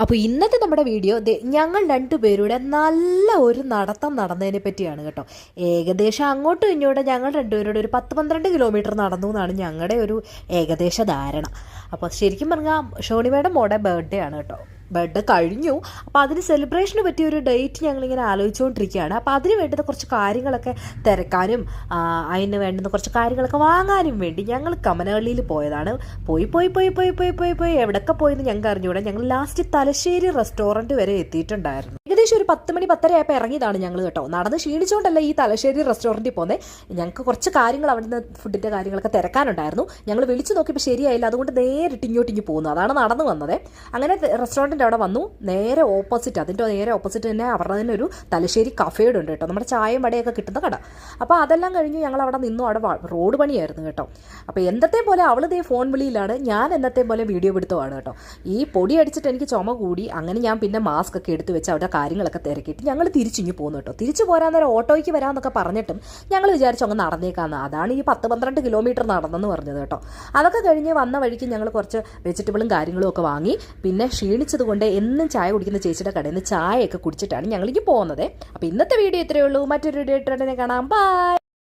അപ്പോൾ ഇന്നത്തെ നമ്മുടെ വീഡിയോ ഞങ്ങൾ രണ്ടുപേരുടെ നല്ല ഒരു നടത്തം നടന്നതിനെ പറ്റിയാണ് കേട്ടോ. ഏകദേശം അങ്ങോട്ടും ഇങ്ങോട്ടും ഞങ്ങൾ രണ്ടുപേരുടെ ഒരു 10-12 കിലോമീറ്റർ നടന്നു എന്നാണ് ഞങ്ങളുടെ ഒരു ഏകദേശ ധാരണ. അപ്പോൾ ശരിക്കും പറഞ്ഞാൽ ഷോണിമയുടെ മോടെ ബർത്ത്ഡേ ആണ് കേട്ടോ. ബർത്ത്ഡേ കഴിഞ്ഞു. അപ്പോൾ അതിന് സെലിബ്രേഷന് പറ്റിയ ഒരു ഡേറ്റ് ഞങ്ങളിങ്ങനെ ആലോചിച്ചുകൊണ്ടിരിക്കുകയാണ്. അപ്പോൾ അതിന് വേണ്ടുന്ന കുറച്ച് കാര്യങ്ങളൊക്കെ തിരക്കാനും അതിന് വേണ്ടുന്ന കുറച്ച് കാര്യങ്ങളൊക്കെ വാങ്ങാനും വേണ്ടി ഞങ്ങൾ കമനഹള്ളിയിൽ പോയതാണ്. പോയി എവിടെയൊക്കെ പോയെന്ന് ഞങ്ങൾക്ക് അറിഞ്ഞുകൂടാ. ഞങ്ങൾ ലാസ്റ്റ് തലശ്ശേരി റെസ്റ്റോറൻറ്റ് വരെ എത്തിയിട്ടുണ്ടായിരുന്നു. ഏകദേശം ഒരു 10 മണി 10:30 ആയപ്പോൾ ഇറങ്ങിയതാണ് ഞങ്ങൾ കേട്ടോ. നടന്ന് ക്ഷീണിച്ചുകൊണ്ടല്ല ഈ തലശ്ശേരി റെസ്റ്റോറൻറ്റിൽ പോകുന്നത്. ഞങ്ങൾക്ക് കുറച്ച് കാര്യങ്ങൾ അവിടുന്ന് ഫുഡിൻ്റെ കാര്യങ്ങളൊക്കെ തിരക്കാനുണ്ടായിരുന്നു. ഞങ്ങൾ വിളിച്ചു നോക്കിയപ്പോൾ ശരിയായില്ല. അതുകൊണ്ട് നേരിട്ട് ഇങ്ങോട്ടിങ്ങ് പോകുന്നു. അതാണ് നടന്നു വന്നത്. അങ്ങനെ റെസ്റ്റോറൻറ്റ് അവിടെ വന്നു. നേരെ ഓപ്പോസിറ്റ്, അതിൻ്റെ നേരെ ഓപ്പോസിറ്റ് തന്നെ അവരുടെ തന്നെ ഒരു തലശ്ശേരി കഫേഡ് ഉണ്ട് കേട്ടോ. നമ്മുടെ ചായയും വടയൊക്കെ കിട്ടുന്ന കട. അപ്പോൾ അതെല്ലാം കഴിഞ്ഞ് ഞങ്ങൾ അവിടെ നിന്നു. അവിടെ റോഡ് പണിയായിരുന്നു കേട്ടോ. അപ്പോൾ എന്നത്തെ പോലെ അവളിതേ ഫോൺ വിളിയിലാണ്, ഞാൻ എന്നത്തെ പോലെ വീഡിയോ പിടുത്തമാണ് കേട്ടോ. ഈ പൊടി അടിച്ചിട്ട് എനിക്ക് ചുമ കൂടി. അങ്ങനെ ഞാൻ പിന്നെ മാസ്ക് ഒക്കെ എടുത്ത് വെച്ച് അവിടെ കാര്യങ്ങളൊക്കെ തിരക്കിയിട്ട് ഞങ്ങൾ തിരിച്ചിങ്ങി പോകുന്നു കേട്ടോ. തിരിച്ചു പോരാൻ നേരം ഓട്ടോയ്ക്ക് വരാമെന്നൊക്കെ പറഞ്ഞിട്ടും ഞങ്ങൾ വിചാരിച്ചു അങ്ങ് നടന്നേക്കാന്ന്. അതാണ് ഈ 10-12 കിലോമീറ്റർ നടന്നെന്ന് പറഞ്ഞത് കേട്ടോ. അതൊക്കെ കഴിഞ്ഞ് വന്ന വഴിക്ക് ഞങ്ങൾ കുറച്ച് വെജിറ്റബിളും കാര്യങ്ങളും ഒക്കെ വാങ്ങി. പിന്നെ ക്ഷീണിച്ചത് കൊണ്ട് എന്നും ചായ കുടിക്കുന്ന ചേച്ചിയുടെ കടയിൽ നിന്ന് ചായയൊക്കെ കുടിച്ചിട്ടാണ് ഞങ്ങളിങ്ങ് പോകുന്നത്. അപ്പോൾ ഇന്നത്തെ വീഡിയോ ഇത്രയേ ഉള്ളൂ. മറ്റൊരു വീഡിയോ ഇട്ടിട്ട് കാണാം. ബൈ.